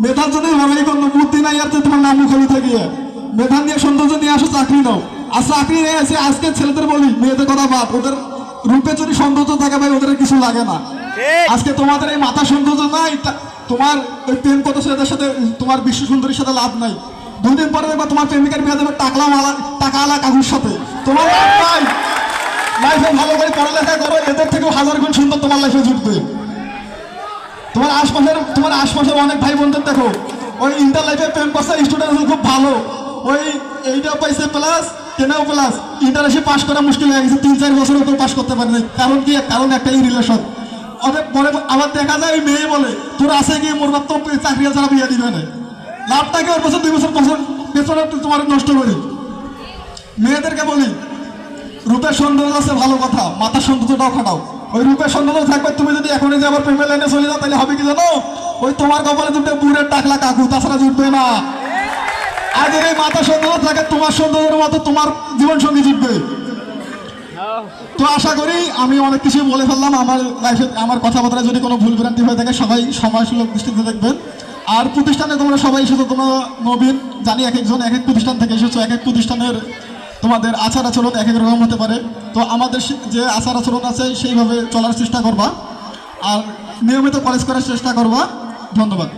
মেধার জন্য লড়াই করলো, বুদ্ধি নাই আর তোমার নাম মুখে থাকিয়ে মেধা নিয়ে সৌন্দর্য নিয়ে আসো, চাকরি নাও। আর চাকরি নিয়ে এসে আজকে ছেলেদের বলি, মেয়েদের কথা বাদ, ওদের রূপে যদি সৌন্দর্য থাকে ভাই ওদের কিছু লাগে না। আজকে তোমাদের এই মাথা সৌন্দর্য নাই, তোমার ওই প্রেম কত ছেলেদের সাথে, তোমার বিশ্ব সুন্দরীর সাথে লাভ নাই। 2 দিন পরে দেখবা তোমার প্রেমিকার বিয়ে দেবে টাকা আলা কাকুর সাথে, তোমার লাভ নাই। লাইফে ভালো করে পড়ালেখা করো, এদের থেকেও 1000 গুণ সুন্দর তোমার লাইফে জুটবে। তোমার আশপাশের অনেক ভাই বোনদের দেখো, ওই ইন্টার লাইফে প্রেম করছে, স্টুডেন্ট খুব ভালো, ওই 8 পাইছে প্লাস 10 প্লাস, ইন্টার এসে পাস করা মুশকিল হয়ে গেছে, 3-4 বছরের উপর পাস করতে পারে না। কারণ কি? কারণ একটাই, রিলেশন। ওদের পরে আবার দেখা যায় ওই মেয়ে বলে তোর আছে গিয়ে মোর বাপ তো চাকরি ছাড়া বিয়ে দিবে না, লাভটাকে ওর বছর 2 বছর পেছনে তোমার নষ্ট করি। মেয়েদেরকে বলি, রূপের সৌন্দর্য আছে ভালো কথা, মাথার সৌন্দর্যটাও খাটাও। ওই রূপের সৌন্দর্য থাকবে, তুমি যদি এখনই যে আবার প্রেমের লাইনে চলে যাও তাহলে হবে কি জানো? ওই তোমার কপালে জুটবে বুড়ের টাকলা কাকু, তাছাড়া জুটবে না। আজ এই মাথার সৌন্দর্য থাকে, তোমার সৌন্দর্যের মতো তোমার জীবন সঙ্গী জুটবে। তো আশা করি আমি অনেক কিছু বলে ফেললাম। আমার লাইফে আমার কথাবার্তায় যদি কোনো ভুল ভ্রান্তি হয়ে থাকে সবাই সময়সুলভ দৃষ্টিতে দেখবেন। আর প্রতিষ্ঠানে তোমরা সবাই এসেছো, তোমরা নবীন, জানি এক একজন এক এক প্রতিষ্ঠান থেকে এসেছো, এক এক প্রতিষ্ঠানের তোমাদের আচার আচরণ এক এক রকম হতে পারে। তো আমাদের যে আচার আচরণ আছে সেইভাবে চলার চেষ্টা করবা, আর নিয়মিত কলেজ করার চেষ্টা করবা। ধন্যবাদ।